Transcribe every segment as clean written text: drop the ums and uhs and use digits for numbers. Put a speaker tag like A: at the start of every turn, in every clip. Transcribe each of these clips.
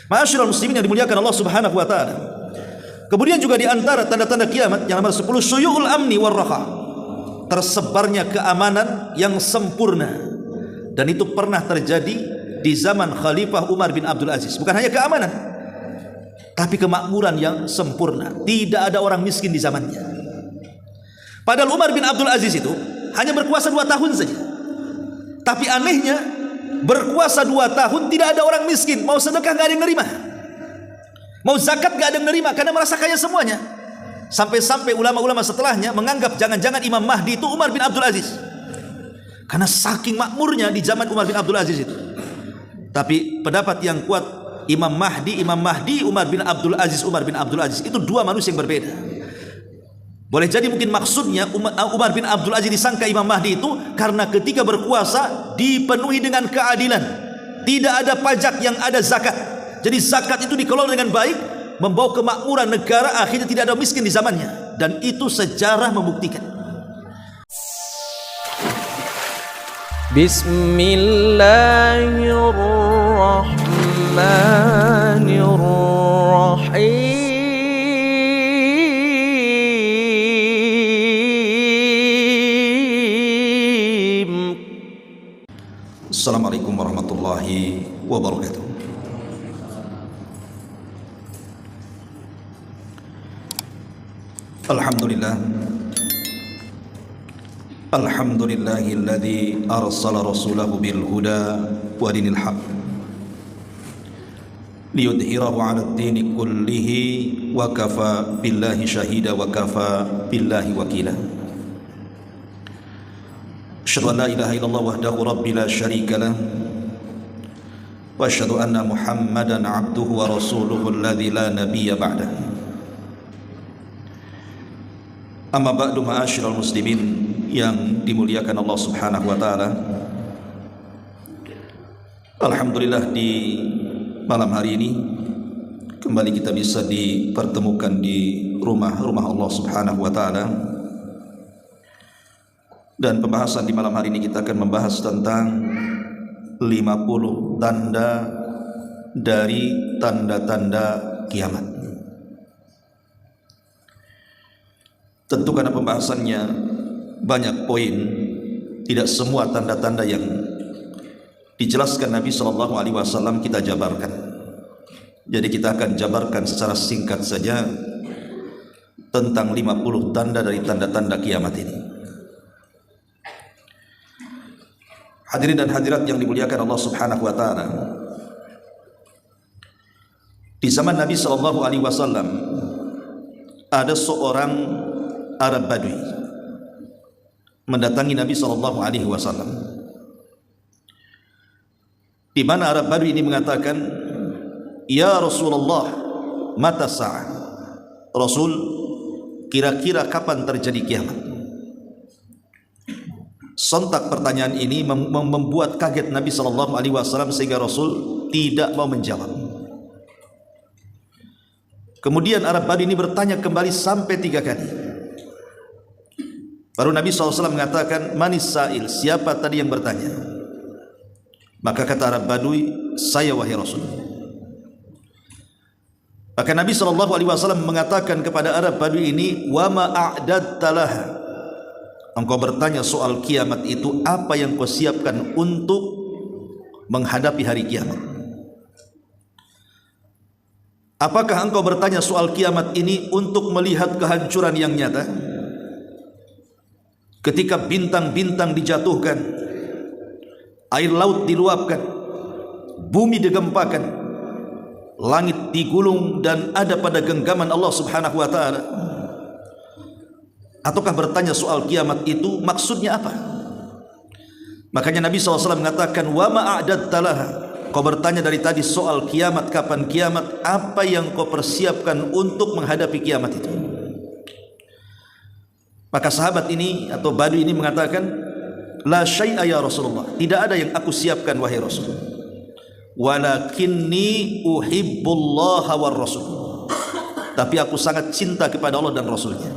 A: Ma'asyiral muslimin yang dimuliakan Allah Subhanahu wa taala. Kemudian juga di antara tanda-tanda kiamat yang nomor 10, syuyu'ul amni war raha. Tersebarnya keamanan yang sempurna. Dan itu pernah terjadi di zaman Khalifah Umar bin Abdul Aziz. Bukan hanya keamanan, tapi kemakmuran yang sempurna. Tidak ada orang miskin di zamannya. Padahal Umar bin Abdul Aziz itu hanya berkuasa 2 tahun saja. Tapi anehnya, berkuasa 2 tahun tidak ada orang miskin. Mau sedekah gak ada yang nerima, mau zakat gak ada yang nerima, karena merasa kaya semuanya. Sampai-sampai ulama-ulama setelahnya menganggap jangan-jangan Imam Mahdi itu Umar bin Abdul Aziz, karena saking makmurnya di zaman Umar bin Abdul Aziz itu. Tapi pendapat yang kuat, Imam Mahdi, Umar bin Abdul Aziz itu 2 manusia yang berbeda. Boleh jadi mungkin maksudnya Umar bin Abdul Aziz disangka Imam Mahdi itu karena ketika berkuasa dipenuhi dengan keadilan, tidak ada pajak, yang ada zakat. Jadi zakat itu dikelola dengan baik, membawa kemakmuran negara, akhirnya tidak ada miskin di zamannya. Dan itu sejarah membuktikan. Bismillahirrahmanirrahim. Assalamualaikum warahmatullahi wabarakatuh. Alhamdulillahilladzi arsala rasulahu bil huda wa dinil haq liyudhhirahu 'alad dini kullihi wa kafa billahi syahida wa kafa billahi wakila. Asyhadu an la ilaha illallah wahdahu rabbi la syarika lah wa asyhadu anna Muhammadan 'abduhu wa rasuluhu alladzi la nabiyya ba'dah. Amma ba'du, ma'asyiral muslimin yang dimuliakan Allah Subhanahu wa taala. Alhamdulillah, di malam hari ini kembali kita bisa dipertemukan di rumah Allah Subhanahu wa taala. Dan pembahasan di malam hari ini kita akan membahas tentang 50 tanda dari tanda-tanda kiamat. Tentu karena pembahasannya banyak poin, tidak semua tanda-tanda yang dijelaskan Nabi SAW kita jabarkan. Jadi kita akan jabarkan secara singkat saja tentang 50 tanda dari tanda-tanda kiamat ini. Hadirin dan hadirat yang dimuliakan Allah Subhanahu wa taala. Di zaman Nabi SAW ada seorang Arab Badui mendatangi Nabi SAW, di mana Arab Badui ini mengatakan, "Ya Rasulullah, mata sa'ah?" Rasul, kira-kira kapan terjadi kiamat? Sontak pertanyaan ini membuat kaget Nabi SAW, sehingga Rasul tidak mau menjawab. Kemudian Arab Badui ini bertanya kembali sampai 3 kali. Baru Nabi SAW mengatakan, "Manis sa'il?" Siapa tadi yang bertanya? Maka kata Arab Badui, "Saya wahai Rasul." Maka Nabi SAW mengatakan kepada Arab Badui ini, "Wa ma a'dadta laha?" Engkau bertanya soal kiamat itu, apa yang kau siapkan untuk menghadapi hari kiamat? Apakah engkau bertanya soal kiamat ini untuk melihat kehancuran yang nyata? Ketika bintang-bintang dijatuhkan, air laut diluapkan, bumi digempakan, langit digulung dan ada pada genggaman Allah Subhanahu wa taala. Ataukah bertanya soal kiamat itu maksudnya apa? Makanya Nabi SAW mengatakan, "Wa ma a'dadta laha?" Kau bertanya dari tadi soal kiamat, kapan kiamat, apa yang kau persiapkan untuk menghadapi kiamat itu? Maka sahabat ini atau Badui ini mengatakan, "La syai'a ya Rasulullah." Tidak ada yang aku siapkan wahai Rasul. "Walakinni uhibbullaha war rasul." Tapi aku sangat cinta kepada Allah dan Rasulnya.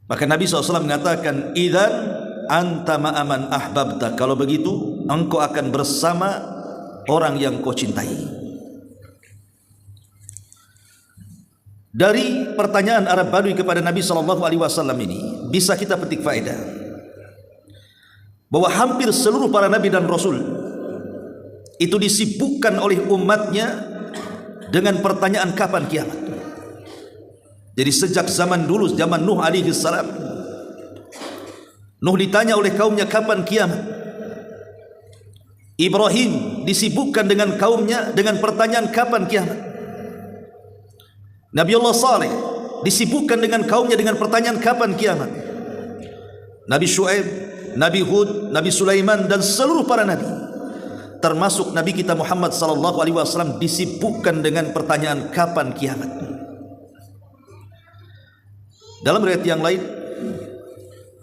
A: Maka Nabi SAW mengatakan, "Idzan anta ma'aman ahbabta." Kalau begitu engkau akan bersama orang yang kau cintai. Dari pertanyaan Arab Badui kepada Nabi SAW ini bisa kita petik faedah bahwa hampir seluruh para nabi dan rasul itu disibukkan oleh umatnya dengan pertanyaan kapan kiamat. Jadi sejak zaman dulu, zaman Nuh alaihi salam, Nuh ditanya oleh kaumnya kapan kiamat. Ibrahim disibukkan dengan kaumnya dengan pertanyaan kapan kiamat. Nabi Allah Saleh disibukkan dengan kaumnya dengan pertanyaan kapan kiamat. Nabi Syuaib, Nabi Hud, Nabi Sulaiman dan seluruh para nabi, termasuk Nabi kita Muhammad sallallahu alaihi wasallam disibukkan dengan pertanyaan kapan kiamat. Dalam riwayat yang lain,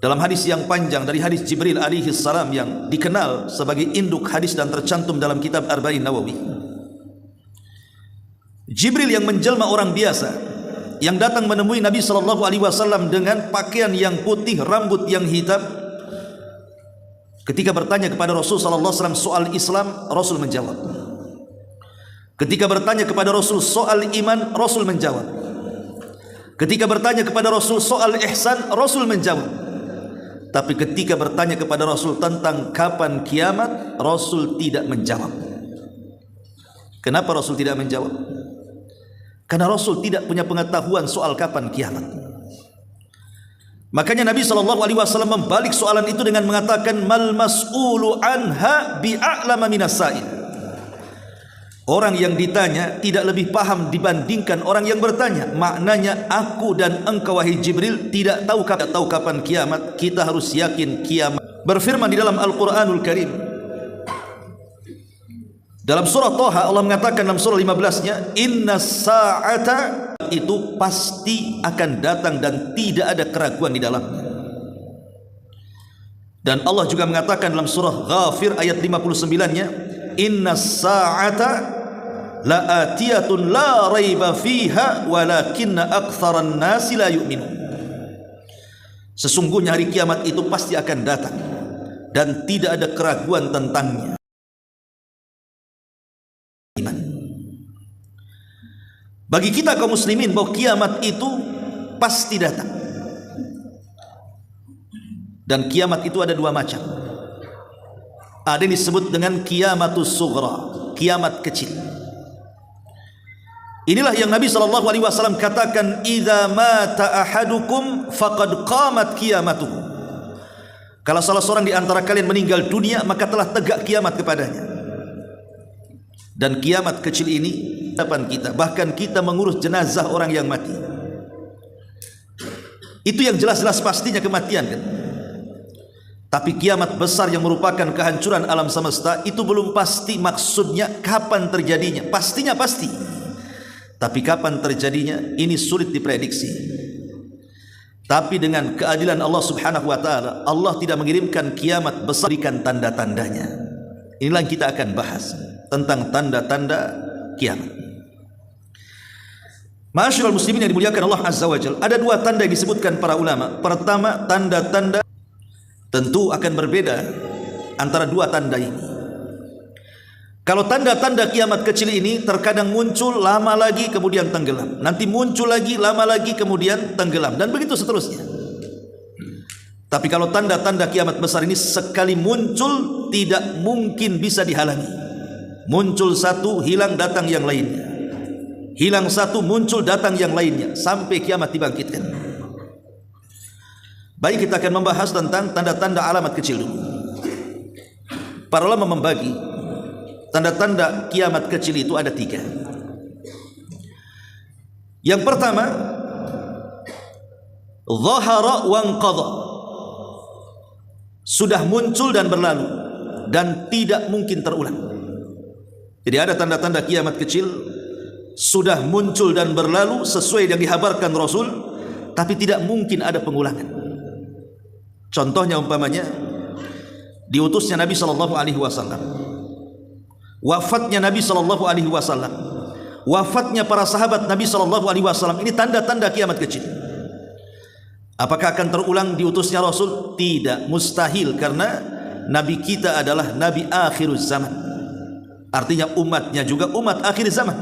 A: dalam hadis yang panjang dari hadis Jibril alaihi salam yang dikenal sebagai induk hadis dan tercantum dalam kitab Arba'in Nawawi, Jibril yang menjelma orang biasa yang datang menemui Nabi sallallahu alaihi wasallam dengan pakaian yang putih, rambut yang hitam, ketika bertanya kepada Rasul sallallahu alaihi wasallam soal Islam, Rasul menjawab. Ketika bertanya kepada Rasul soal iman, Rasul menjawab. Ketika bertanya kepada Rasul soal ihsan, Rasul menjawab. Tapi ketika bertanya kepada Rasul tentang kapan kiamat, Rasul tidak menjawab. Kenapa Rasul tidak menjawab? Karena Rasul tidak punya pengetahuan soal kapan kiamat. Makanya Nabi SAW membalik soalan itu dengan mengatakan mal mas'ulu anha bi'a'lama minas sa'il. Orang yang ditanya tidak lebih paham dibandingkan orang yang bertanya. Maknanya aku dan engkau wahai Jibril tidak tahu kapan kiamat. Kita harus yakin kiamat. Berfirman di dalam Al-Quranul Karim dalam surah Thaha, Allah mengatakan dalam surah 15-nya, inna sa'ata, itu pasti akan datang dan tidak ada keraguan di dalamnya. Dan Allah juga mengatakan dalam surah Ghafir ayat 59-nya, inna sa'ata la'atiyatun la raiba fiha walakinna aktsaran nasi la yu'minun. Sesungguhnya hari kiamat itu pasti akan datang dan tidak ada keraguan tentangnya. Bagi kita kaum muslimin bahwa kiamat itu pasti datang. Dan kiamat itu ada dua macam. Ada yang disebut dengan kiamatus sughra, kiamat kecil. Inilah yang Nabi SAW katakan, idza mata ahadukum faqad qamat kiamatuhu. Kalau salah seorang di antara kalian meninggal dunia, maka telah tegak kiamat kepadanya. Dan kiamat kecil ini hadapan kita, bahkan kita mengurus jenazah orang yang mati. Itu yang jelas-jelas pastinya kematian kan. Tapi kiamat besar yang merupakan kehancuran alam semesta itu belum pasti. Maksudnya kapan terjadinya? Pastinya pasti, tapi kapan terjadinya ini sulit diprediksi. Tapi dengan keadilan Allah Subhanahu wa taala, Allah tidak mengirimkan kiamat besar, berikan tanda-tandanya. Inilah yang kita akan bahas tentang tanda-tanda kiamat. Ma'asyiral muslimin yang dimuliakan Allah Azza wa Jalla, ada dua tanda yang disebutkan para ulama. Pertama, tanda-tanda, tentu akan berbeda antara dua tanda ini. Kalau tanda-tanda kiamat kecil ini terkadang muncul lama lagi kemudian tenggelam, nanti muncul lagi lama lagi kemudian tenggelam, dan begitu seterusnya. Tapi kalau tanda-tanda kiamat besar ini sekali muncul tidak mungkin bisa dihalangi. Muncul satu, hilang, datang yang lainnya. Hilang satu, muncul, datang yang lainnya, sampai kiamat dibangkitkan. Baik, kita akan membahas tentang tanda-tanda alamat kecil dulu. Para ulama membagi tanda-tanda kiamat kecil itu ada tiga. Yang pertama, zahara wanqadha, sudah muncul dan berlalu dan tidak mungkin terulang. Jadi ada tanda-tanda kiamat kecil sudah muncul dan berlalu sesuai yang dihabarkan Rasul, tapi tidak mungkin ada pengulangan. Contohnya umpamanya diutusnya Nabi sallallahu alaihi wasallam, wafatnya Nabi sallallahu alaihi wasallam, wafatnya para sahabat Nabi sallallahu alaihi wasallam. Ini tanda-tanda kiamat kecil. Apakah akan terulang diutusnya Rasul? Tidak, mustahil, karena Nabi kita adalah Nabi akhiruz zaman. Artinya umatnya juga umat akhir zaman.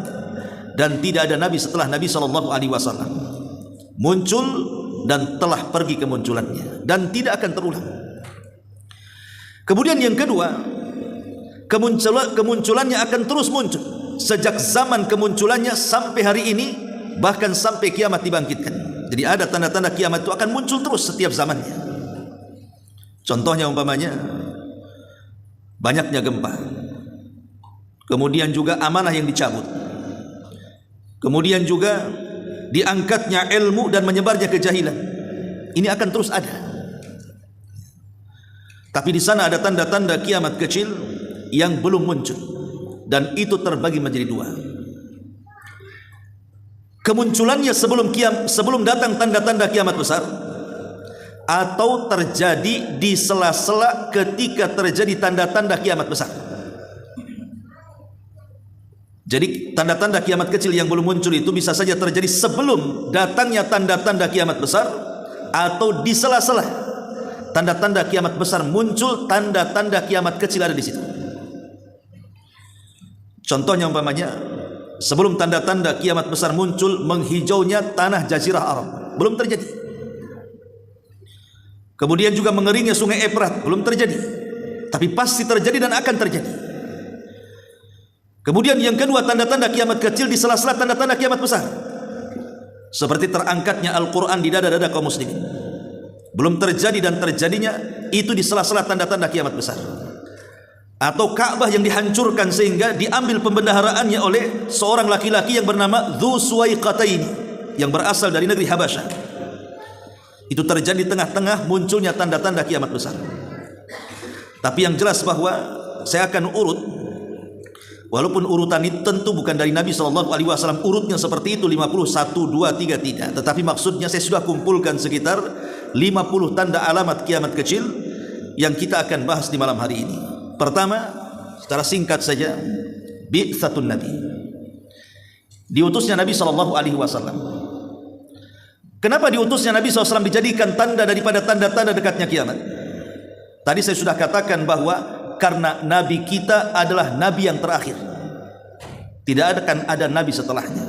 A: dan tidak ada nabi setelah Nabi sallallahu alaihi wasallam. Muncul dan telah pergi kemunculannya dan tidak akan terulang. Kemudian yang kedua, kemunculannya akan terus muncul sejak zaman kemunculannya sampai hari ini, bahkan sampai kiamat dibangkitkan. Jadi ada tanda-tanda kiamat itu akan muncul terus setiap zamannya. Contohnya umpamanya banyaknya gempa, kemudian juga amanah yang dicabut, kemudian juga diangkatnya ilmu dan menyebarnya kejahilan. Ini akan terus ada. Tapi di sana ada tanda-tanda kiamat kecil yang belum muncul, dan itu terbagi menjadi dua. Kemunculannya sebelum datang tanda-tanda kiamat besar, atau terjadi di sela-sela ketika terjadi tanda-tanda kiamat besar. Jadi tanda-tanda kiamat kecil yang belum muncul itu bisa saja terjadi sebelum datangnya tanda-tanda kiamat besar, atau di sela-sela tanda-tanda kiamat besar muncul, tanda-tanda kiamat kecil ada di situ. Contohnya umpamanya sebelum tanda-tanda kiamat besar muncul, menghijaunya tanah jazirah Arab belum terjadi. Kemudian juga mengeringnya sungai Efrat belum terjadi, tapi pasti terjadi dan akan terjadi. Kemudian yang kedua, tanda-tanda kiamat kecil di sela-sela tanda-tanda kiamat besar, seperti terangkatnya Al-Quran di dada-dada kaum muslimin, belum terjadi dan terjadinya itu di sela-sela tanda-tanda kiamat besar. Atau Ka'bah yang dihancurkan sehingga diambil pembendaharaannya oleh seorang laki-laki yang bernama Dzu Suwaiqataini yang berasal dari negeri Habasyah. Itu terjadi di tengah-tengah munculnya tanda-tanda kiamat besar. Tapi yang jelas bahwa saya akan urut, walaupun urutan itu tentu bukan dari Nabi SAW urutnya seperti itu 50, 1, 2, 3 tidak. Tetapi maksudnya saya sudah kumpulkan sekitar 50 tanda alamat kiamat kecil yang kita akan bahas di malam hari ini. Pertama, secara singkat saja, bi'tsatun Nabi, diutusnya Nabi SAW. Kenapa diutusnya Nabi SAW dijadikan tanda daripada tanda-tanda dekatnya kiamat? Tadi saya sudah katakan bahwa karena Nabi kita adalah Nabi yang terakhir, tidak akan ada Nabi setelahnya.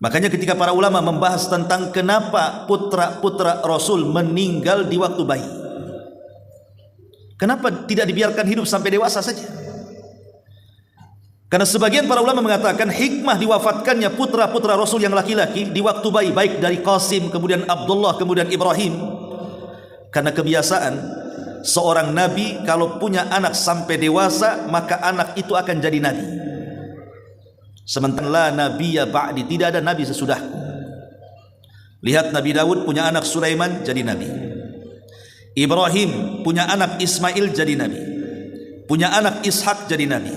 A: Makanya ketika para ulama membahas tentang kenapa putra-putra Rasul meninggal di waktu bayi, kenapa tidak dibiarkan hidup sampai dewasa saja? Karena sebagian para ulama mengatakan hikmah diwafatkannya putra-putra Rasul yang laki-laki di waktu bayi, baik dari Qasim, kemudian Abdullah, kemudian Ibrahim, karena kebiasaan seorang nabi kalau punya anak sampai dewasa, maka anak itu akan jadi nabi. Sementara la nabiyya ba'di, tidak ada nabi sesudahku. Lihat Nabi Daud punya anak Sulaiman jadi nabi, Ibrahim punya anak Ismail jadi nabi, punya anak Ishak jadi nabi,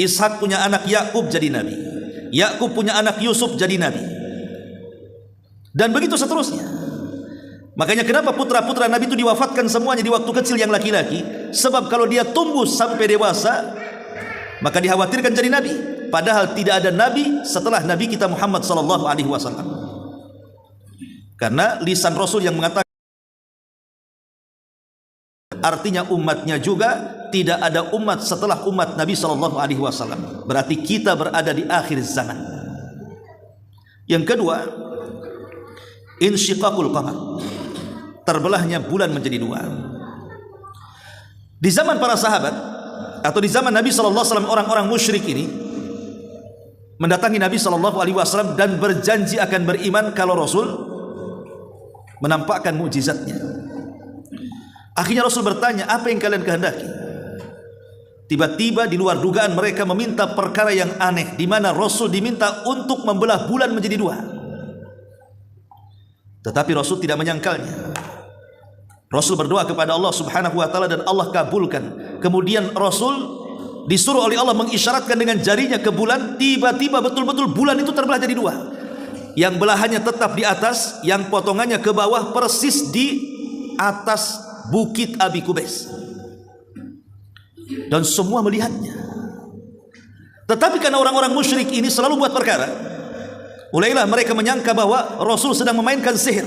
A: Ishak punya anak Yakub jadi nabi, Yakub punya anak Yusuf jadi nabi, dan begitu seterusnya. Makanya kenapa putra-putra Nabi itu diwafatkan semuanya di waktu kecil yang laki-laki? Sebab kalau dia tumbuh sampai dewasa, maka dikhawatirkan jadi nabi. Padahal tidak ada nabi setelah Nabi kita Muhammad SAW. Karena lisan Rasul yang mengatakan, artinya umatnya juga tidak ada umat setelah umat Nabi SAW. Berarti kita berada di akhir zaman. Yang kedua, insyiqaqul qamar, terbelahnya bulan menjadi dua. Di zaman para sahabat atau di zaman Nabi SAW, orang-orang musyrik ini mendatangi Nabi SAW dan berjanji akan beriman kalau Rasul menampakkan mukjizatnya. Akhirnya Rasul bertanya, apa yang kalian kehendaki? Tiba-tiba di luar dugaan mereka meminta perkara yang aneh, di mana Rasul diminta untuk membelah bulan menjadi dua. Tetapi Rasul tidak menyangkalnya. Rasul berdoa kepada Allah Subhanahu wa taala dan Allah kabulkan. Kemudian Rasul disuruh oleh Allah mengisyaratkan dengan jarinya ke bulan. Tiba-tiba betul-betul bulan itu terbelah jadi dua. Yang belahannya tetap di atas, yang potongannya ke bawah, persis di atas bukit Abi Kubais. Dan semua melihatnya. Tetapi karena orang-orang musyrik ini selalu buat perkara, mulailah mereka menyangka bahwa Rasul sedang memainkan sihir.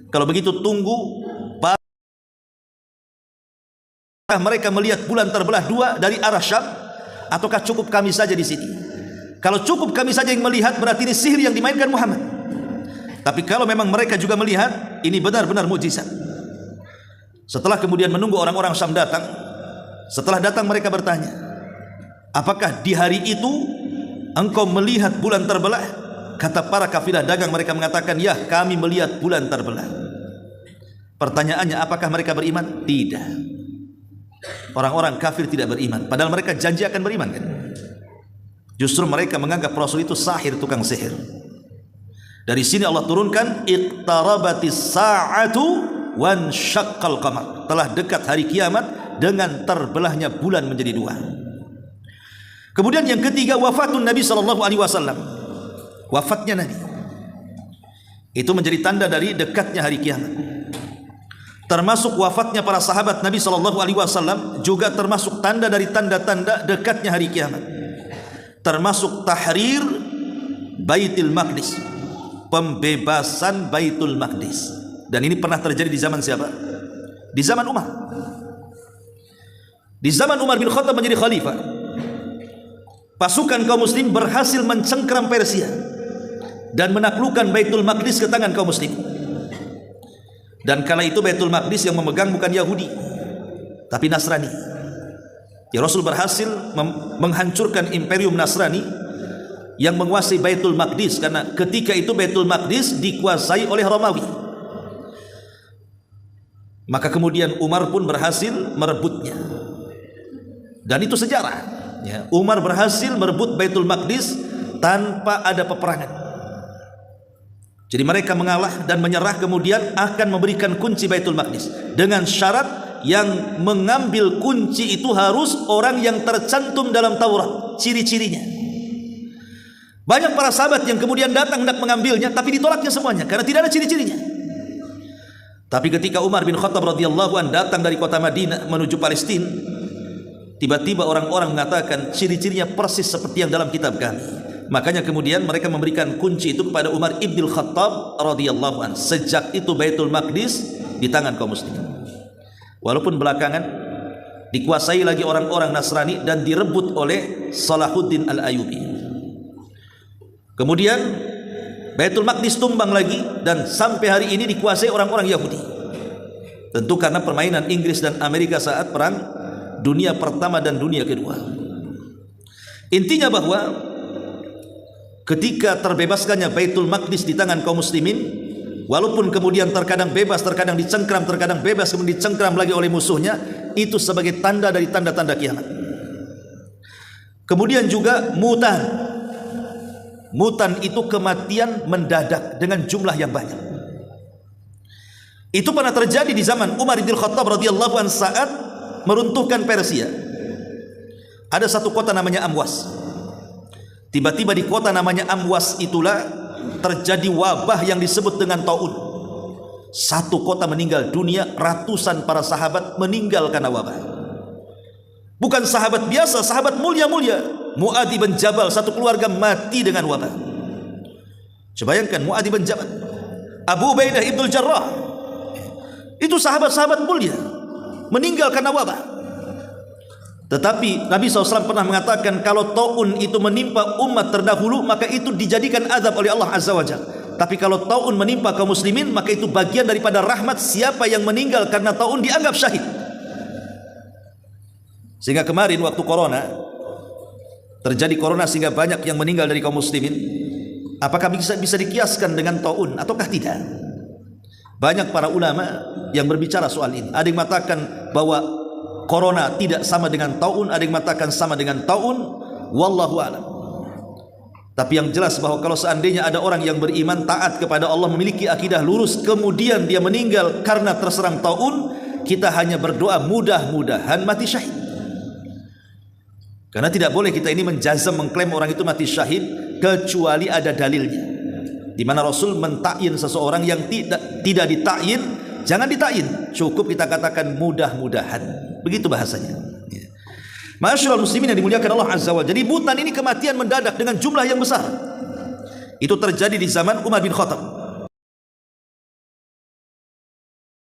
A: Kalau begitu tunggu mereka melihat bulan terbelah dua dari arah Syam, ataukah cukup kami saja di sini? Kalau cukup kami saja yang melihat, berarti ini sihir yang dimainkan Muhammad. Tapi kalau memang mereka juga melihat, ini benar-benar mukjizat. Setelah kemudian menunggu orang-orang Syam datang, setelah datang mereka bertanya, apakah di hari itu engkau melihat bulan terbelah? Kata para kafilah dagang, mereka mengatakan, ya, kami melihat bulan terbelah. Pertanyaannya, apakah mereka beriman? Tidak. Orang-orang kafir tidak beriman, padahal mereka janji akan beriman, kan? Justru mereka menganggap Rasul itu sahir, tukang sihir. Dari sini Allah turunkan, iqtarabatis sa'atu wansyaqqal qamar. Telah dekat hari kiamat dengan terbelahnya bulan menjadi dua. Kemudian yang ketiga, wafatun Nabi sallallahu alaihi wasallam. Wafatnya Nabi. Itu menjadi tanda dari dekatnya hari kiamat. Termasuk wafatnya para sahabat Nabi sallallahu alaihi wasallam juga termasuk tanda dari tanda-tanda dekatnya hari kiamat. Termasuk tahrir Baitul Maqdis, pembebasan Baitul Maqdis. Dan ini pernah terjadi di zaman siapa? Di zaman Umar. Di zaman Umar bin Khattab menjadi khalifah, pasukan kaum muslim berhasil mencengkram Persia dan menaklukkan Baitul Maqdis ke tangan kaum muslim. Dan kala itu Baitul Maqdis yang memegang bukan Yahudi, tapi Nasrani. Ya, Rasul berhasil menghancurkan imperium Nasrani yang menguasai Baitul Maqdis, karena ketika itu Baitul Maqdis dikuasai oleh Romawi. Maka kemudian Umar pun berhasil merebutnya. Dan itu sejarah, ya. Umar berhasil merebut Baitul Maqdis tanpa ada peperangan. Jadi mereka mengalah dan menyerah, kemudian akan memberikan kunci Baitul Maqdis dengan syarat yang mengambil kunci itu harus orang yang tercantum dalam Taurat, ciri-cirinya. Banyak para sahabat yang kemudian datang hendak mengambilnya, tapi ditolaknya semuanya karena tidak ada ciri-cirinya. Tapi ketika Umar bin Khattab radhiyallahu anhu datang dari kota Madinah menuju Palestina, tiba-tiba orang-orang mengatakan ciri-cirinya persis seperti yang dalam kitab kami. Makanya kemudian mereka memberikan kunci itu kepada Umar ibn Khattab radhiyallahu anhu. Sejak itu Baitul Maqdis di tangan kaum muslimin. Walaupun belakangan dikuasai lagi orang-orang Nasrani dan direbut oleh Salahuddin Al-Ayyubi. Kemudian Baitul Maqdis tumbang lagi dan sampai hari ini dikuasai orang-orang Yahudi. Tentu karena permainan Inggris dan Amerika saat perang dunia pertama dan dunia kedua. Intinya bahwa ketika terbebaskannya Baitul Maqdis di tangan kaum muslimin, walaupun kemudian terkadang bebas, terkadang dicengkram, terkadang bebas, kemudian dicengkram lagi oleh musuhnya, itu sebagai tanda dari tanda-tanda kiamat. Kemudian juga mutan. Mutan itu kematian mendadak dengan jumlah yang banyak. Itu pernah terjadi di zaman Umar bin Khattab radhiyallahu anhu saat meruntuhkan Persia. Ada satu kota namanya Amwas. Tiba-tiba di kota namanya Amwas itulah terjadi wabah yang disebut dengan taun. Satu kota meninggal dunia, ratusan para sahabat meninggal karena wabah. Bukan sahabat biasa, sahabat mulia-mulia. Mu'adz bin Jabal, satu keluarga mati dengan wabah. Coba bayangkan, Mu'adz bin Jabal, Abu Ubaidah ibnul Jarrah, itu sahabat-sahabat mulia meninggal karena wabah. Tetapi Nabi SAW pernah mengatakan, kalau taun itu menimpa umat terdahulu, maka itu dijadikan azab oleh Allah Azza wa Jalla. Tapi kalau taun menimpa kaum muslimin, maka itu bagian daripada rahmat. Siapa yang meninggal karena taun dianggap syahid. Sehingga kemarin waktu corona, terjadi corona sehingga banyak yang meninggal dari kaum muslimin. Apakah bisa dikiaskan dengan taun ataukah tidak? Banyak para ulama yang berbicara soal ini. Ada yang mengatakan bahwa corona tidak sama dengan taun, ada yang mengatakan sama dengan taun, wallahu a'lam. Tapi yang jelas bahwa kalau seandainya ada orang yang beriman, taat kepada Allah, memiliki akidah lurus, kemudian dia meninggal karena terserang taun, kita hanya berdoa mudah-mudahan mati syahid. Karena tidak boleh kita ini menjazam, mengklaim orang itu mati syahid kecuali ada dalilnya. Di mana Rasul mentakyin seseorang yang tidak ditakyin, jangan ditakyin, cukup kita katakan mudah-mudahan. Begitu bahasanya. Masyaallah muslimin yang dimuliakan Allah Azza wa Jalla. Jadi mutan ini kematian mendadak dengan jumlah yang besar. Itu terjadi di zaman Umar bin Khattab.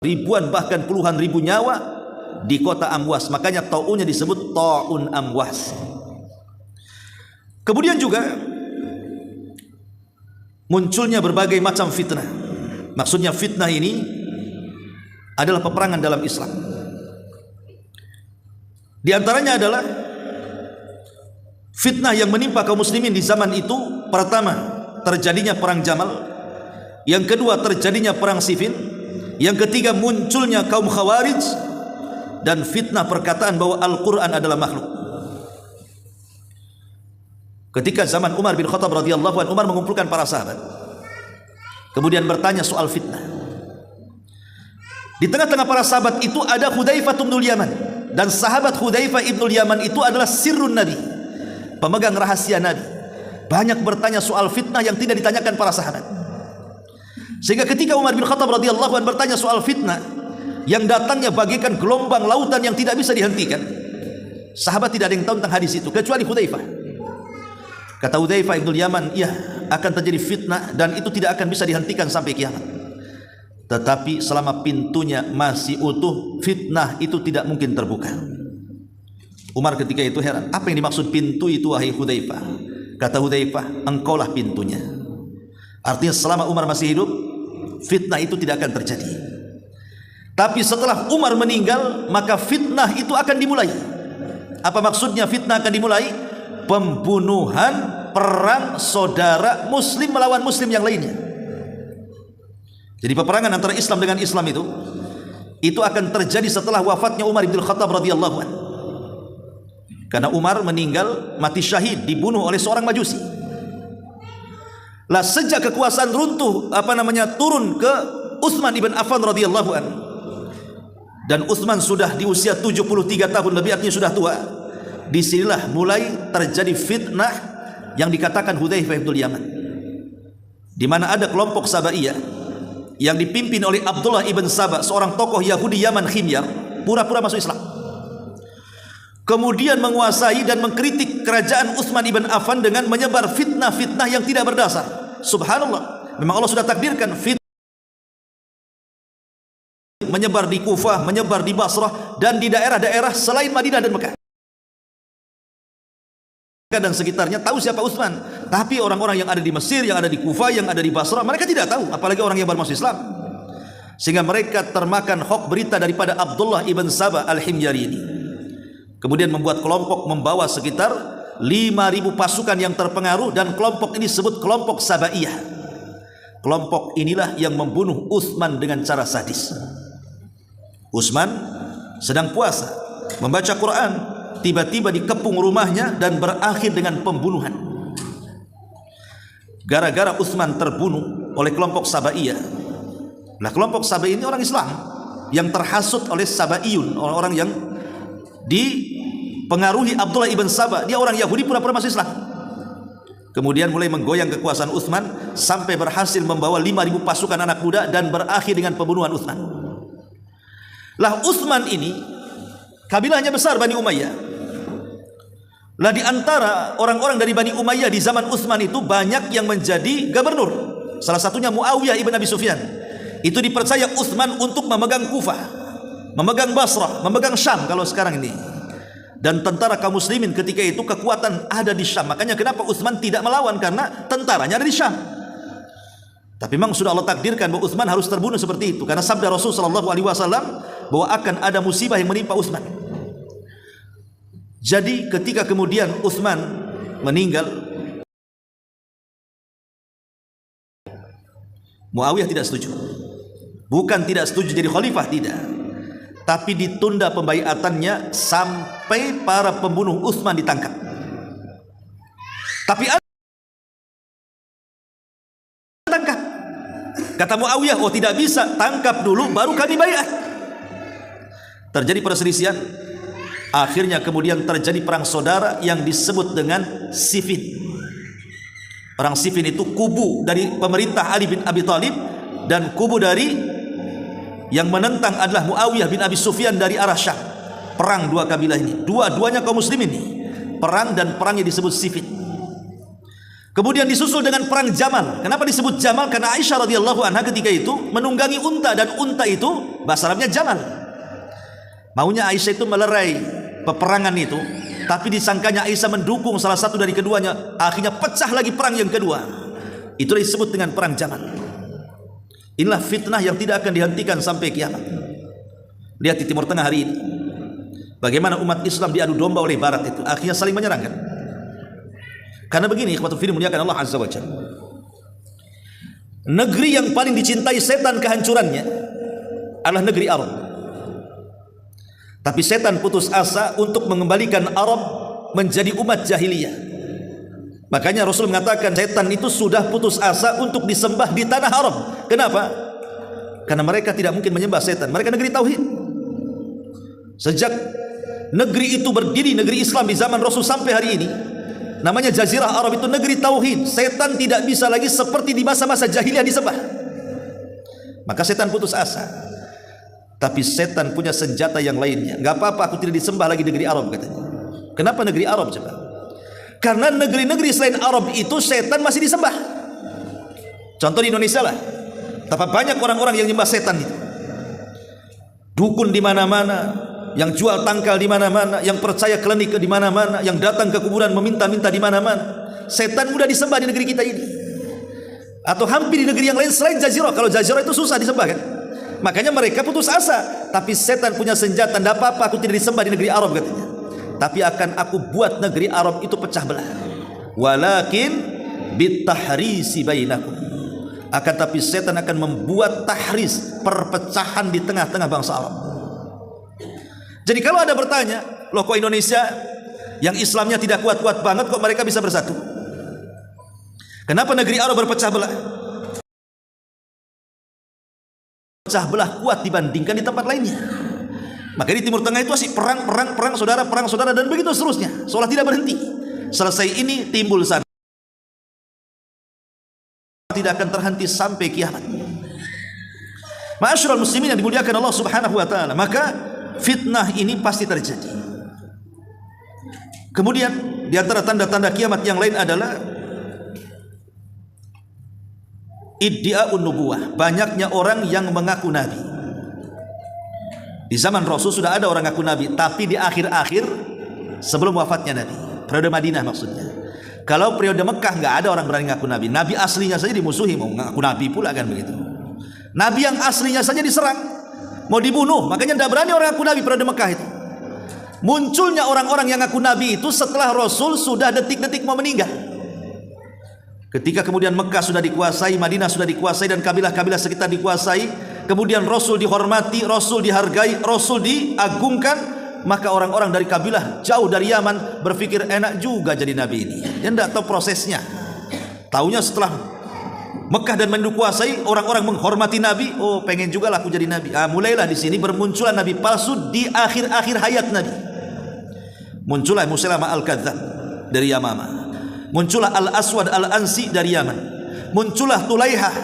A: Ribuan bahkan puluhan ribu nyawa di kota Amwas. Makanya taunnya disebut taun Amwas. Kemudian juga munculnya berbagai macam fitnah. Maksudnya fitnah ini adalah peperangan dalam Islam. Di antaranya adalah fitnah yang menimpa kaum muslimin di zaman itu. Pertama, terjadinya perang Jamal. Yang kedua, terjadinya perang Siffin. Yang ketiga, munculnya kaum Khawarij dan fitnah perkataan bahwa Al-Quran adalah makhluk. Ketika zaman Umar bin Khattab radhiyallahu anhu, Umar mengumpulkan para sahabat, kemudian bertanya soal fitnah. Di tengah-tengah para sahabat itu ada Hudzaifah bin Yaman, dan sahabat Hudzaifah bin Yaman itu adalah sirrun Nabi, pemegang rahasia Nabi. Banyak bertanya soal fitnah yang tidak ditanyakan para sahabat. Sehingga ketika Umar bin Khattab radhiyallahu anhu bertanya soal fitnah yang datangnya bagaikan gelombang lautan yang tidak bisa dihentikan, sahabat tidak ada yang tahu tentang hadis itu kecuali Hudzaifah. Kata Hudzaifah bin Yaman, iya, akan terjadi fitnah dan itu tidak akan bisa dihentikan sampai kiamat. Tetapi selama pintunya masih utuh, fitnah itu tidak mungkin terbuka. Umar ketika itu heran, apa yang dimaksud pintu itu wahai Hudzaifah? Kata Hudzaifah, engkaulah pintunya. Artinya selama Umar masih hidup, fitnah itu tidak akan terjadi. Tapi setelah Umar meninggal, maka fitnah itu akan dimulai. Apa maksudnya fitnah akan dimulai? Pembunuhan, perang saudara muslim melawan muslim yang lainnya. Jadi peperangan antara Islam dengan Islam itu akan terjadi setelah wafatnya Umar bin Khattab radhiyallahu anhu. Karena Umar meninggal mati syahid, dibunuh oleh seorang Majusi. Lah sejak kekuasaan runtuh turun ke Utsman ibn Affan radhiyallahu anhu, dan Utsman sudah di usia 73 tahun lebih, artinya sudah tua. Disinilah mulai terjadi fitnah yang dikatakan Hudzaifah bin Yaman, di mana ada kelompok Sabaiyah yang dipimpin oleh Abdullah ibn Saba, seorang tokoh Yahudi Yaman Khimyar, pura-pura masuk Islam. Kemudian menguasai dan mengkritik kerajaan Utsman ibn Affan dengan menyebar fitnah-fitnah yang tidak berdasar. Subhanallah, memang Allah sudah takdirkan fitnah menyebar di Kufah, menyebar di Basrah, dan di daerah-daerah selain Madinah dan Mekah dan sekitarnya tahu siapa Utsman. Tapi orang-orang yang ada di Mesir, yang ada di Kufah, yang ada di Basrah, mereka tidak tahu, apalagi orang yang baru masuk Islam. Sehingga mereka termakan hoax berita daripada Abdullah ibn Saba al-Himyari ini. Kemudian membuat kelompok membawa sekitar 5.000 pasukan yang terpengaruh, dan kelompok ini disebut kelompok Sabaiyah. Kelompok inilah yang membunuh Utsman dengan cara sadis. Utsman sedang puasa, membaca Quran, tiba-tiba dikepung rumahnya dan berakhir dengan pembunuhan. Gara-gara Utsman terbunuh oleh kelompok Sabaiyah. Nah, kelompok Sabaiyah ini orang Islam yang terhasut oleh Sabaiyun, orang-orang yang dipengaruhi Abdullah ibn Saba. Dia orang Yahudi pura-pura masuk Islam. Kemudian mulai menggoyang kekuasaan Utsman sampai berhasil membawa 5.000 pasukan anak muda dan berakhir dengan pembunuhan Utsman. Lah Utsman ini kabilahnya besar, Bani Umayyah. Lah di antara orang-orang dari Bani Umayyah di zaman Utsman itu banyak yang menjadi gubernur. Salah satunya Muawiyah ibn Abi Sufyan. Itu dipercaya Utsman untuk memegang Kufah, memegang Basrah, memegang Syam kalau sekarang ini. Dan tentara kaum muslimin ketika itu kekuatan ada di Syam. Makanya kenapa Utsman tidak melawan, karena tentaranya ada di Syam. Tapi memang sudah Allah takdirkan bahwa Utsman harus terbunuh seperti itu, karena sabda Rasul sallallahu alaihi wasallam bahwa akan ada musibah yang menimpa Utsman. Jadi ketika kemudian Utsman meninggal, Muawiyah tidak setuju. Bukan tidak setuju jadi khalifah, tidak, tapi ditunda pembaiatannya sampai para pembunuh Utsman ditangkap. Tapi tangkap, kata Muawiyah, oh tidak bisa, tangkap dulu baru kami baiat. Terjadi perselisihan. Akhirnya kemudian terjadi perang saudara yang disebut dengan Siffin. Perang Siffin itu kubu dari pemerintah Ali bin Abi Thalib dan kubu dari yang menentang adalah Muawiyah bin Abi Sufyan dari arah Syam. Perang dua kabilah ini, dua-duanya kaum muslimin ini. Perang, dan perangnya disebut Siffin. Kemudian disusul dengan perang Jamal. Kenapa disebut Jamal? Karena Aisyah radhiyallahu anha ketika itu menunggangi unta, dan unta itu bahasa Arabnya Jamal. Maunya Aisyah itu melerai peperangan itu tapi disangkanya Aisyah mendukung salah satu dari keduanya, akhirnya pecah lagi perang yang kedua. Itulah disebut dengan perang Jamal. Inilah fitnah yang tidak akan dihentikan sampai kiamat. Lihat di Timur Tengah hari ini, bagaimana umat Islam diadu domba oleh Barat itu, akhirnya saling menyerang kan? Karena begini, ikhwatul fillah muliakan Allah Azza wa Jalla, negeri yang paling dicintai setan kehancurannya adalah negeri Arab. Tapi setan putus asa untuk mengembalikan Arab menjadi umat jahiliyah. Makanya Rasul mengatakan setan itu sudah putus asa untuk disembah di tanah Arab. Kenapa? Karena mereka tidak mungkin menyembah setan. Mereka negeri tauhid. Sejak negeri itu berdiri, negeri Islam di zaman Rasul sampai hari ini, namanya Jazirah Arab, itu negeri tauhid. Setan tidak bisa lagi seperti di masa-masa jahiliyah disembah. Maka setan putus asa. Tapi setan punya senjata yang lainnya. Gak apa-apa aku tidak disembah lagi negeri Arab, katanya. Kenapa negeri Arab coba? Karena negeri-negeri selain Arab itu setan masih disembah. Contoh di Indonesia lah, betapa banyak orang-orang yang menyembah setan itu. Dukun di mana-mana, yang jual tangkal di mana-mana, yang percaya klinik di mana-mana, yang datang ke kuburan meminta-minta di mana-mana. Setan mudah disembah di negeri kita ini. Atau hampir di negeri yang lain selain Jazirah. Kalau Jazirah itu susah disembah kan? Makanya mereka putus asa. Tapi setan punya senjata. Tidak apa-apa aku tidak disembah di negeri Arab, katanya. Tapi akan aku buat negeri Arab itu pecah belah. Walakin bitahrisi bainakum. Akan tapi setan akan membuat tahris, perpecahan di tengah-tengah bangsa Arab. Jadi kalau ada bertanya, loh kok Indonesia yang Islamnya tidak kuat-kuat banget kok mereka bisa bersatu? Kenapa negeri Arab berpecah belah? Pecah belah kuat dibandingkan di tempat lainnya. Maka di Timur Tengah itu masih perang saudara dan begitu seterusnya, seolah tidak berhenti. Selesai ini timbul sana, tidak akan terhenti sampai kiamat. Ma'asyiral muslimin yang dimuliakan Allah Subhanahu wa taala, maka fitnah ini pasti terjadi. Kemudian di antara tanda-tanda kiamat yang lain adalah iddia'un nubuwah, banyaknya orang yang mengaku nabi. Di zaman Rasul sudah ada orang ngaku nabi, tapi di akhir-akhir sebelum wafatnya Nabi, periode Madinah maksudnya. Kalau periode Mekah nggak ada orang berani ngaku nabi. Nabi aslinya saja dimusuhi, mau ngaku nabi pula kan begitu. Nabi yang aslinya saja diserang, mau dibunuh, makanya tidak berani orang ngaku nabi periode Mekah itu. Munculnya orang-orang yang ngaku nabi itu setelah Rasul sudah detik-detik mau meninggal. Ketika kemudian Mekah sudah dikuasai, Madinah sudah dikuasai, dan kabilah-kabilah sekitar dikuasai, kemudian Rasul dihormati, Rasul dihargai, Rasul diagungkan, maka orang-orang dari kabilah jauh dari Yaman berpikir enak juga jadi nabi ini. Dia tidak tahu prosesnya. Taunya setelah Mekah dan Madinah dikuasai, orang-orang menghormati nabi, oh pengen juga lah aku jadi nabi. Mulailah di sini bermunculan nabi palsu di akhir-akhir hayat nabi. Muncullah Musailamah al-Kadzdzab dari Yamamah. Muncullah Al-Aswad Al-Ansi dari Yaman. Muncullah Tulaihah.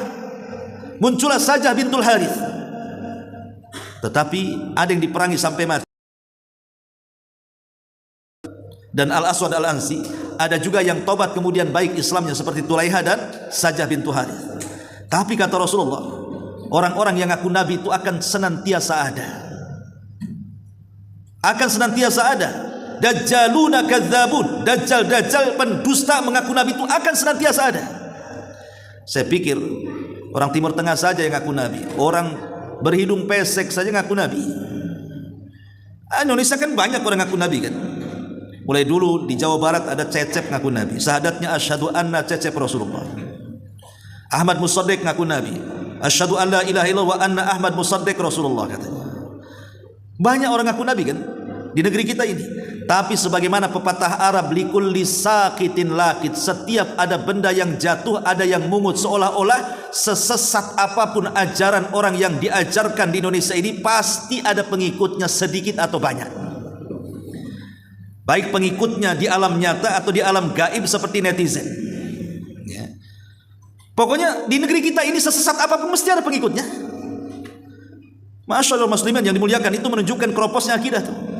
A: Muncullah Sajah bintul Harith. Tetapi ada yang diperangi sampai mati. Dan Al-Aswad Al-Ansi, ada juga yang tobat kemudian baik Islamnya seperti Tulaihah dan Sajah bintul Harith. Tapi kata Rasulullah, orang-orang yang ngaku nabi itu akan senantiasa ada. Akan senantiasa ada. Dajjaluna kadzabun, dajjal pendusta mengaku nabi itu akan senantiasa ada. Saya pikir orang Timur Tengah saja yang ngaku nabi, orang berhidung pesek saja ngaku nabi. Indonesia kan banyak orang ngaku nabi kan. Mulai dulu di Jawa Barat ada Cecep ngaku nabi, syahadatnya asyhadu anna Cecep Rasulullah. Ahmad Musaddiq ngaku nabi, asyhadu an la ilaha illallah wa anna Ahmad Musaddiq Rasulullah, katanya. Banyak orang ngaku nabi kan di negeri kita ini. Tapi sebagaimana pepatah Arab, likulli saqitin laqit, setiap ada benda yang jatuh ada yang mungut. Seolah-olah sesesat apapun ajaran orang yang diajarkan di Indonesia ini, pasti ada pengikutnya sedikit atau banyak. Baik pengikutnya di alam nyata atau di alam gaib seperti netizen ya. Pokoknya di negeri kita ini sesesat apapun mesti ada pengikutnya. Masyaallah muslimin yang dimuliakan, itu menunjukkan keroposnya akidah tuh.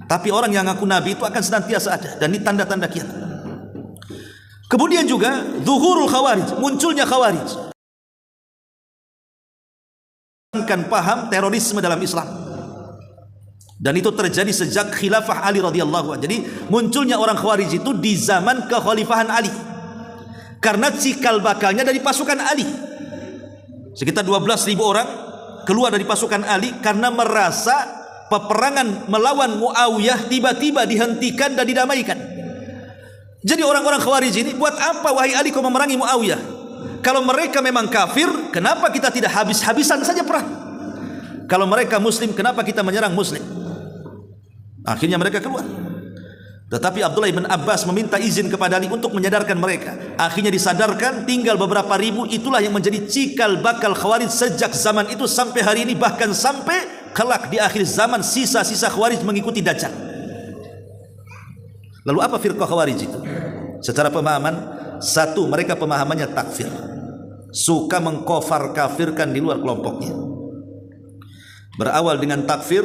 A: Tapi orang yang ngaku nabi itu akan senantiasa ada, dan ini tanda-tanda kiamat. Kemudian juga zuhurul khawarij, munculnya khawarij. Kan paham terorisme dalam Islam. Dan itu terjadi sejak khilafah Ali radhiyallahu anhu. Jadi munculnya orang Khawarij itu di zaman kekhalifahan Ali. Karena cikal bakalnya dari pasukan Ali. Sekitar 12.000 orang keluar dari pasukan Ali karena merasa peperangan melawan Muawiyah tiba-tiba dihentikan dan didamaikan. Jadi orang-orang Khawarij ini, buat apa wahai Ali kau memerangi Muawiyah? Kalau mereka memang kafir, kenapa kita tidak habis-habisan saja perang? Kalau mereka muslim, kenapa kita menyerang muslim? Akhirnya mereka keluar. Tetapi Abdullah bin Abbas meminta izin kepada Ali untuk menyadarkan mereka. Akhirnya disadarkan, tinggal beberapa ribu. Itulah yang menjadi cikal bakal Khawarij sejak zaman itu sampai hari ini, bahkan sampai kelak di akhir zaman sisa-sisa Khawarij mengikuti Dajjal. Lalu apa firqah Khawarij itu? Secara pemahaman, satu, mereka pemahamannya takfir, suka mengkafir kafirkan di luar kelompoknya. Berawal dengan takfir,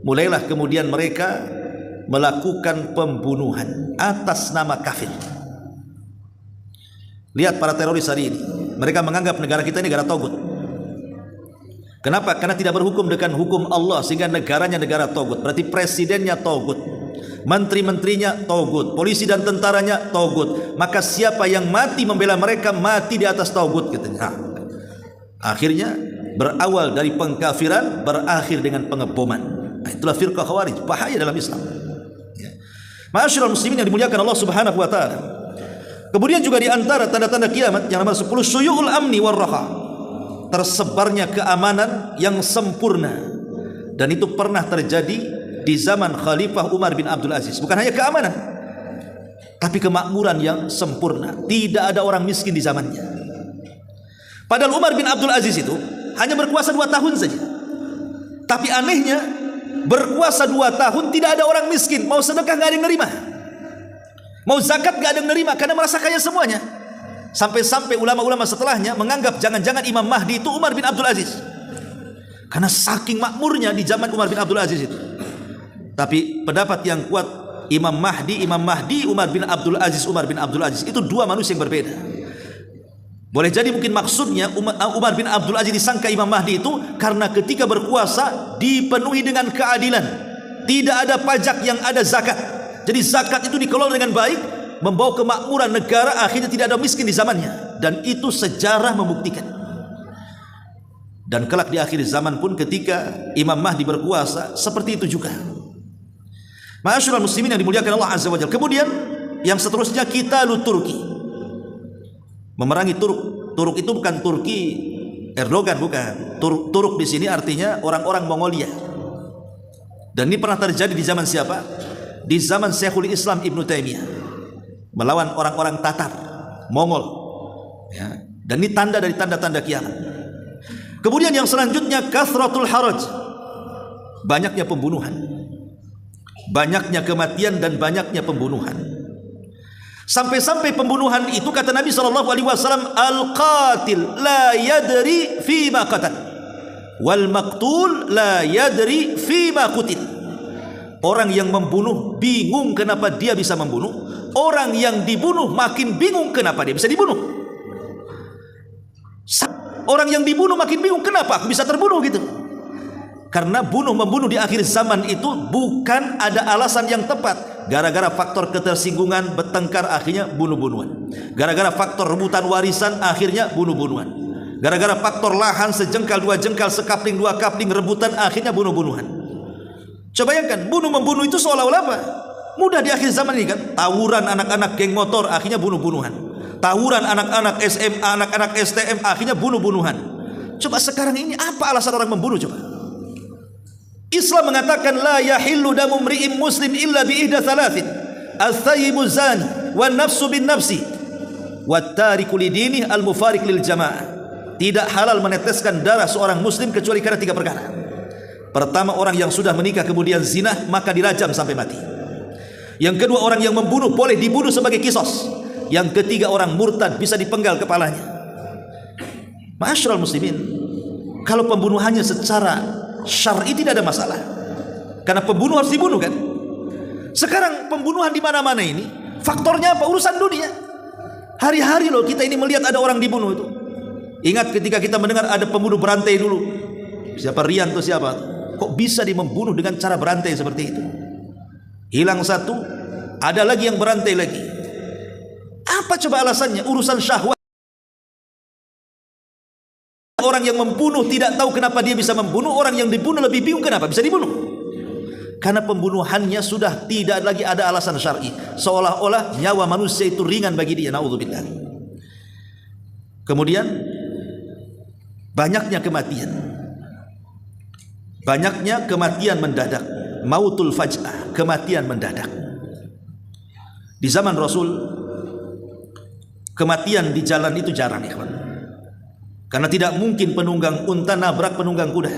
A: mulailah kemudian mereka melakukan pembunuhan atas nama kafir. Lihat para teroris hari ini, mereka menganggap negara kita ini negara togut. Kenapa? Karena tidak berhukum dengan hukum Allah, sehingga negaranya negara togut. Berarti presidennya togut, menteri-menterinya togut, polisi dan tentaranya togut. Maka siapa yang mati membela mereka, mati di atas togut katanya. Akhirnya berawal dari pengkafiran, berakhir dengan pengeboman. Itulah firqah Khawarij, bahaya dalam Islam. Ma'asyiral muslimin yang dimuliakan Allah Subhanahu wa taala. Kemudian juga di antara tanda-tanda kiamat yang nomor 10, syuyu'ul amni war raha. Tersebarnya keamanan yang sempurna. Dan itu pernah terjadi di zaman Khalifah Umar bin Abdul Aziz. Bukan hanya keamanan, tapi kemakmuran yang sempurna. Tidak ada orang miskin di zamannya. Padahal Umar bin Abdul Aziz itu hanya berkuasa 2 tahun saja. Tapi anehnya, berkuasa 2 tahun tidak ada orang miskin. Mau sedekah gak ada yang nerima, mau zakat gak ada yang nerima, karena merasa kaya semuanya. Sampai-sampai ulama-ulama setelahnya menganggap jangan-jangan Imam Mahdi itu Umar bin Abdul Aziz, karena saking makmurnya di zaman Umar bin Abdul Aziz itu. Tapi pendapat yang kuat, Imam Mahdi, Umar bin Abdul Aziz itu 2 manusia yang berbeda. Boleh jadi mungkin maksudnya Umar bin Abdul Aziz disangka Imam Mahdi itu karena ketika berkuasa dipenuhi dengan keadilan, tidak ada pajak yang ada zakat. Jadi zakat itu dikelola dengan baik, membawa kemakmuran negara, akhirnya tidak ada miskin di zamannya. Dan itu sejarah membuktikan. Dan kelak di akhir zaman pun ketika Imam Mahdi berkuasa, seperti itu juga. Ma'asyiral muslimin yang dimuliakan Allah Azza wa Jalla. Kemudian yang seterusnya, kita Turki, memerangi Turk. Turk itu bukan Turki Erdogan, bukan. Turk di sini artinya orang-orang Mongolia. Dan ini pernah terjadi di zaman siapa? Di zaman Syekhul Islam Ibn Taimiyah, melawan orang-orang Tatar, Mongol. Ya. Dan ini tanda dari tanda-tanda kiamat. Kemudian yang selanjutnya, kathratul haraj, banyaknya pembunuhan, banyaknya kematian dan banyaknya pembunuhan. Sampai-sampai pembunuhan itu kata Nabi SAW, al-qatil la yadri fima qatal, wal maqtul la yadri fima qutil. Orang yang membunuh bingung kenapa dia bisa membunuh, orang yang dibunuh makin bingung kenapa dia bisa dibunuh. Orang yang dibunuh makin bingung kenapa aku bisa terbunuh gitu. Karena bunuh-membunuh di akhir zaman itu bukan ada alasan yang tepat. Gara-gara faktor ketersinggungan, bertengkar, akhirnya bunuh-bunuhan. Gara-gara faktor rebutan warisan, akhirnya bunuh-bunuhan. Gara-gara faktor lahan sejengkal, 2 jengkal, sekapling, 2 kapling, rebutan, akhirnya bunuh-bunuhan. Coba bayangkan, bunuh-membunuh itu seolah-olah apa? Mudah di akhir zaman ini kan. Tawuran anak-anak geng motor, akhirnya bunuh-bunuhan. Tawuran anak-anak SMA, anak-anak STM, akhirnya bunuh-bunuhan. Coba sekarang ini apa alasan orang membunuh coba? Islam mengatakan la yahillu damu mri'in muslim illa bi ihda thalathin, al-thayyibu zani, wan nafsu bin nafsi, wat tariku lidinih al-mufariq lil jamaah. Tidak halal meneteskan darah seorang muslim kecuali karena 3 perkara. Pertama, orang yang sudah menikah kemudian zina, maka dirajam sampai mati. Yang kedua, orang yang membunuh boleh dibunuh sebagai kisos. Yang ketiga, orang murtad bisa dipenggal kepalanya. Ma'asyiral muslimin, kalau pembunuhannya secara syar'i tidak ada masalah, karena pembunuh harus dibunuh kan. Sekarang pembunuhan di mana-mana ini faktornya apa? Urusan dunia. Hari-hari loh kita ini melihat ada orang dibunuh itu. Ingat ketika kita mendengar ada pembunuh berantai dulu. Siapa Rian tuh siapa? Kok bisa dia membunuh dengan cara berantai seperti itu? Hilang satu, ada lagi yang berantai lagi. Apa coba alasannya? Urusan syahwat. Orang yang membunuh tidak tahu kenapa dia bisa membunuh, orang yang dibunuh lebih bingung kenapa bisa dibunuh. Karena pembunuhannya sudah tidak lagi ada alasan syar'i, seolah-olah nyawa manusia itu ringan bagi dia. Naudzubillah. Kemudian banyaknya kematian mendadak, mautul faj'ah, kematian mendadak. Di zaman Rasul kematian di jalan itu jarang, ya kawan. Karena tidak mungkin penunggang unta nabrak penunggang kuda.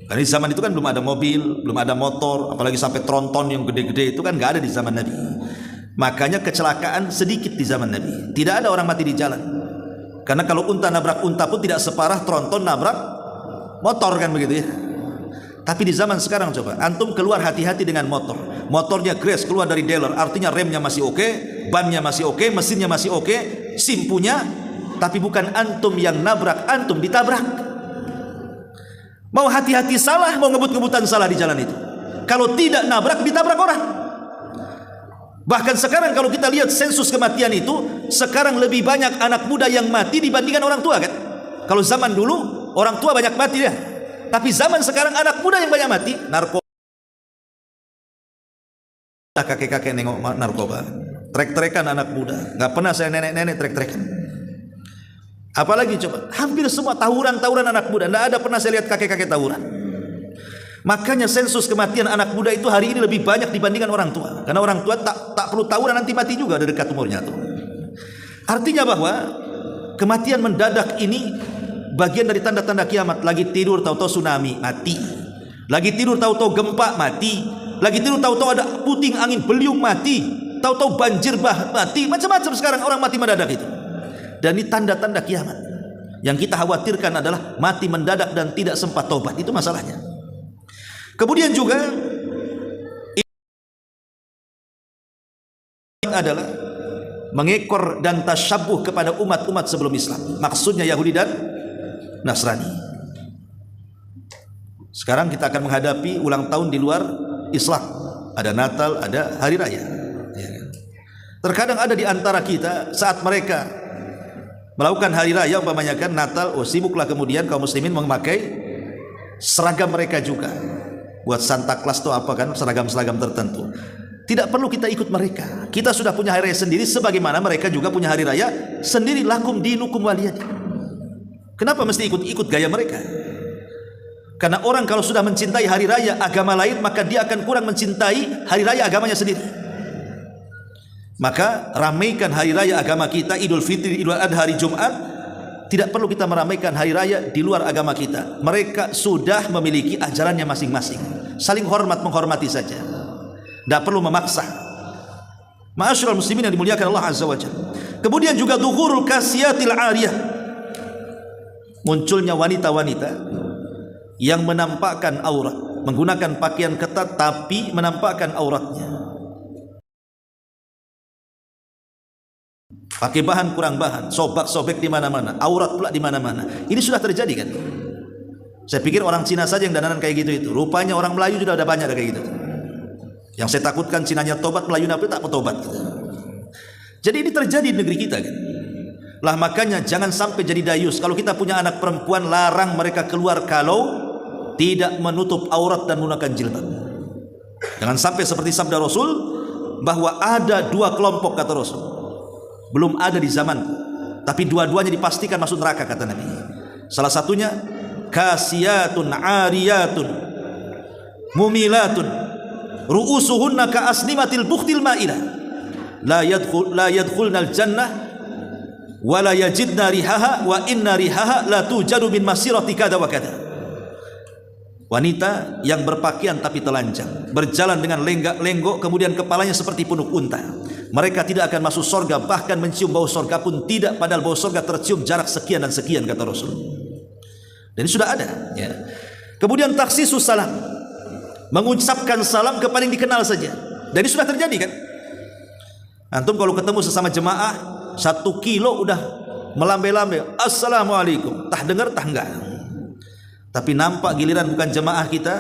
A: Karena di zaman itu kan belum ada mobil, belum ada motor, apalagi sampai tronton yang gede-gede itu kan nggak ada di zaman Nabi. Makanya kecelakaan sedikit di zaman Nabi. Tidak ada orang mati di jalan. Karena kalau unta nabrak unta pun tidak separah tronton nabrak motor, kan begitu ya. Tapi di zaman sekarang coba, antum keluar hati-hati dengan motor. Motornya crash keluar dari dealer, artinya remnya masih oke, bannya masih oke, mesinnya masih oke, simpunya, tapi bukan antum yang nabrak, antum ditabrak. Mau hati-hati salah, mau ngebut-ngebutan salah di jalan itu. Kalau tidak nabrak, ditabrak orang. Bahkan sekarang kalau kita lihat sensus kematian itu, sekarang lebih banyak anak muda yang mati dibandingkan orang tua, kan? Kalau zaman dulu orang tua banyak mati ya. Tapi zaman sekarang anak muda yang banyak mati. Narkoba. Kakek-kakek nengok narkoba. Trek-trekan anak muda. Gak pernah saya nenek-nenek trek-trekan. Apalagi coba, hampir semua tawuran anak muda. Tidak ada pernah saya lihat kakek-kakek tawuran. Makanya sensus kematian anak muda itu hari ini lebih banyak dibandingkan orang tua. Karena orang tua tak perlu tawuran, nanti mati juga dari dekat umurnya tuh. Artinya bahwa kematian mendadak ini bagian dari tanda-tanda kiamat. Lagi tidur tahu-tahu tsunami, mati. Lagi tidur tahu-tahu gempa, mati. Lagi tidur tahu-tahu ada puting angin beliung, mati. Tahu-tahu banjir mati. Macam-macam sekarang orang mati mendadak itu. Dan ini tanda-tanda kiamat. Yang kita khawatirkan adalah mati mendadak dan tidak sempat taubat. Itu masalahnya. Kemudian juga adalah mengekor dan tasyabuh kepada umat-umat sebelum Islam. Maksudnya Yahudi dan Nasrani. Sekarang kita akan menghadapi ulang tahun di luar Islam. Ada Natal, ada Hari Raya. Terkadang ada di antara kita saat mereka melakukan hari raya, umpamanya kan Natal, sibuklah kemudian kaum muslimin memakai seragam mereka juga. Buat Santa Claus itu apa kan, seragam-seragam tertentu. Tidak perlu kita ikut mereka. Kita sudah punya hari raya sendiri, sebagaimana mereka juga punya hari raya sendiri. Lakum dinukum waliyadin. Kenapa mesti ikut-ikut gaya mereka? Karena orang kalau sudah mencintai hari raya agama lain, maka dia akan kurang mencintai hari raya agamanya sendiri. Maka ramaikan hari raya agama kita, Idul Fitri, Idul Adha, hari Jumat. Tidak perlu kita meramaikan hari raya di luar agama kita. Mereka sudah memiliki ajarannya masing-masing. Saling hormat menghormati saja. Tidak perlu memaksa. Ma'asyiral muslimin yang dimuliakan Allah Azza wa Jalla. Kemudian juga dhuhurul kasiyatil ariyah. Munculnya wanita-wanita yang menampakkan aurat, menggunakan pakaian ketat tapi menampakkan auratnya. Pakai bahan kurang bahan, sobek-sobek di mana-mana, aurat pula di mana-mana. Ini sudah terjadi kan? Saya pikir orang Cina saja yang dananan kayak gitu itu. Rupanya orang Melayu sudah ada banyak kayak gitu. Yang saya takutkan Cinanya tobat, Melayu nabi tak mau tobat. Jadi ini terjadi di negeri kita kan? Lah makanya jangan sampai jadi dayus. Kalau kita punya anak perempuan, larang mereka keluar kalau tidak menutup aurat dan menggunakan jilbab. Jangan sampai seperti sabda Rasul bahwa ada dua kelompok, kata Rasul. Belum ada di zamanku, tapi dua-duanya dipastikan masuk neraka, kata Nabi. Salah satunya kasiyatun ariyatun mumilatun ru'usuhunna ka asnimatil bukhtil ma'ilah la yadkhulnal jannah wa la yajidna rihaha wa inna rihaha la tujadu min masirati kada wa kada. Wanita yang berpakaian tapi telanjang, berjalan dengan lenggak-lenggok, kemudian kepalanya seperti punuk unta. Mereka tidak akan masuk surga, bahkan mencium bau surga pun tidak, padahal bau surga tercium jarak sekian dan sekian, kata Rasul. Dan ini sudah ada ya. Kemudian taksisus salam, mengucapkan salam kepada yang dikenal saja. Dan ini sudah terjadi kan? Antum kalau ketemu sesama jemaah 1 kilo udah melambai-lambai, assalamualaikum, tah dengar tah enggak. Tapi nampak giliran bukan jemaah kita,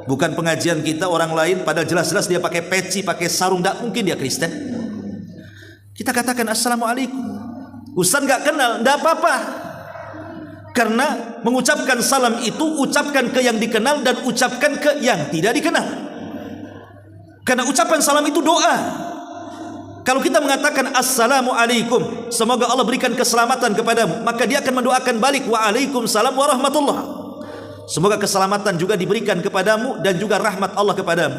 A: bukan pengajian kita, orang lain padahal jelas-jelas dia pakai peci, pakai sarung, tidak mungkin dia Kristen. Kita katakan assalamualaikum. Ustaz nggak kenal, tidak apa-apa. Karena mengucapkan salam itu ucapkan ke yang dikenal dan ucapkan ke yang tidak dikenal. Karena ucapan salam itu doa. Kalau kita mengatakan assalamualaikum, semoga Allah berikan keselamatan kepadamu, maka dia akan mendoakan balik waalaikumsalam warahmatullah. Semoga keselamatan juga diberikan kepadamu dan juga rahmat Allah kepadamu.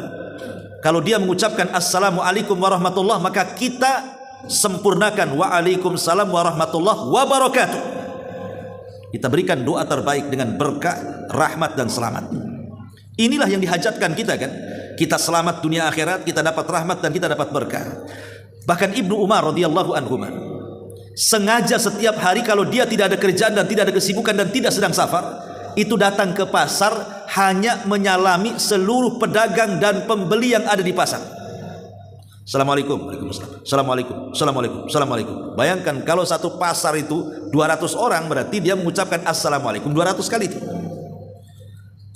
A: Kalau dia mengucapkan assalamualaikum warahmatullah, maka kita sempurnakan waalaikumsalam warahmatullah wabarakatuh. Kita berikan doa terbaik dengan berkah, rahmat dan selamat. Inilah yang dihajatkan kita kan. Kita selamat dunia akhirat, kita dapat rahmat dan kita dapat berkah. Bahkan Ibnu Umar radhiyallahu anhu sengaja setiap hari kalau dia tidak ada kerjaan dan tidak ada kesibukan dan tidak sedang safar, itu datang ke pasar hanya menyalami seluruh pedagang dan pembeli yang ada di pasar. Assalamualaikum, waalaikumsalam, assalamualaikum, assalamualaikum, assalamualaikum. Bayangkan kalau satu pasar itu 200 orang, berarti dia mengucapkan assalamualaikum 200 kali itu.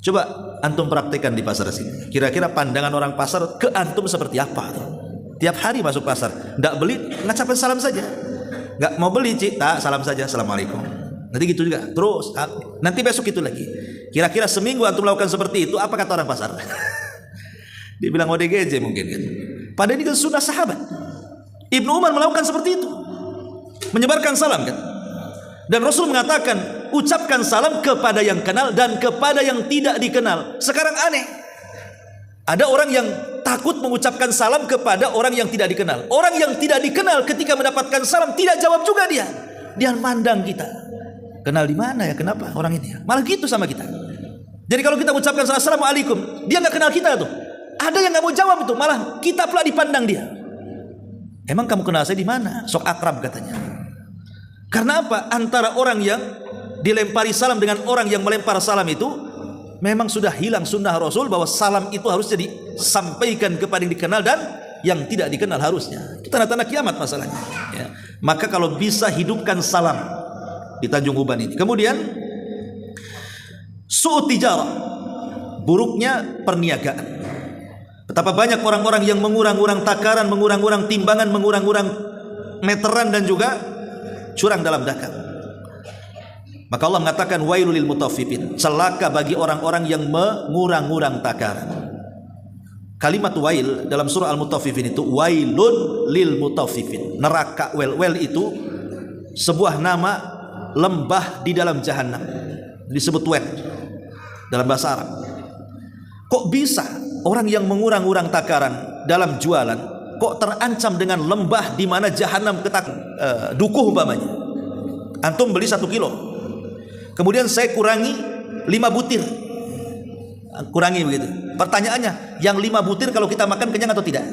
A: Coba antum praktekkan di pasar sini. Kira-kira pandangan orang pasar ke antum seperti apa tuh? Tiap hari masuk pasar, nggak beli, ngucapin salam saja. Nggak mau beli, cik, tak, salam saja, assalamualaikum. Nanti gitu juga, terus nanti besok itu lagi. Kira-kira seminggu antum melakukan seperti itu, apa kata orang pasar? Dia bilang ODGJ mungkin kan. Padahal ini kan sunnah sahabat. Ibnu Umar melakukan seperti itu, menyebarkan salam kan. Dan Rasul mengatakan ucapkan salam kepada yang kenal dan kepada yang tidak dikenal. Sekarang aneh, ada orang yang takut mengucapkan salam kepada orang yang tidak dikenal. Orang yang tidak dikenal ketika mendapatkan salam tidak jawab juga dia. Dia mandang kita. Kenal di mana ya? Kenapa orang ini? Malah gitu sama kita. Jadi kalau kita mengucapkan assalamualaikum, dia nggak kenal kita tuh. Ada yang nggak mau jawab itu, malah kita pula dipandang dia. Emang kamu kenal saya di mana? Sok akrab katanya. Karena apa? Antara orang yang dilempari salam dengan orang yang melempar salam itu memang sudah hilang sunnah Rasul bahwa salam itu harusnya disampaikan kepada yang dikenal dan yang tidak dikenal harusnya. Itu tanda-tanda kiamat masalahnya. Ya. Maka kalau bisa hidupkan salam di Tanjung Uban ini. Kemudian su'ut tijarah, buruknya perniagaan. Betapa banyak orang-orang yang mengurang-urang takaran, mengurang-urang timbangan, mengurang-urang meteran dan juga curang dalam dagang. Maka Allah mengatakan wailul lil mutaffifin, celaka bagi orang-orang yang mengurang-urang takaran. Kalimat wail dalam surah Al-Mutaffifin itu wailun lil mutaffifin. Neraka wel itu sebuah nama lembah di dalam jahanam. Disebut wel dalam bahasa Arab. Kok bisa orang yang mengurang-urang takaran dalam jualan kok terancam dengan lembah di mana jahanam dukuh umpamanya. Antum beli 1 kilo, kemudian saya kurangi 5 butir, kurangi begitu. Pertanyaannya, yang 5 butir kalau kita makan kenyang atau tidak?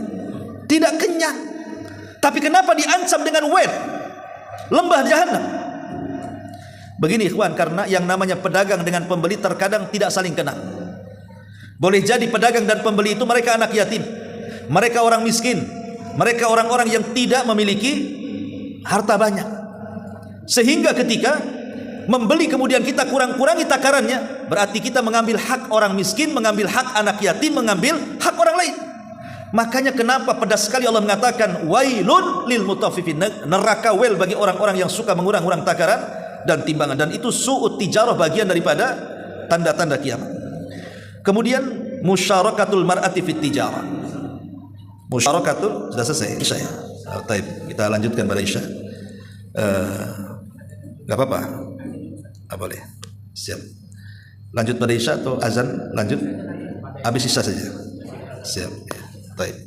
A: Tidak kenyang. Tapi kenapa diancam dengan wel, lembah jahanam? Begini ikhwan, karena yang namanya pedagang dengan pembeli terkadang tidak saling kenal. Boleh jadi pedagang dan pembeli itu mereka anak yatim, mereka orang miskin, mereka orang-orang yang tidak memiliki harta banyak. Sehingga ketika membeli kemudian kita kurang-kurangi takarannya, berarti kita mengambil hak orang miskin, mengambil hak anak yatim, mengambil hak orang lain. Makanya kenapa pedas sekali Allah mengatakan wailun lil mutaffifin, neraka wel bagi orang-orang yang suka mengurang-urang takaran dan timbangan. Dan itu su'ut tijarah, bagian daripada tanda-tanda kiamat. Kemudian musyarakatul mar'ati fit tijarah. Musyarakatul sudah selesai Isya ya. Baik, kita lanjutkan pada Isya. Enggak apa-apa. Boleh. Siap. Lanjut pada Isya atau azan lanjut? Habis Isya saja. Siap. Baik.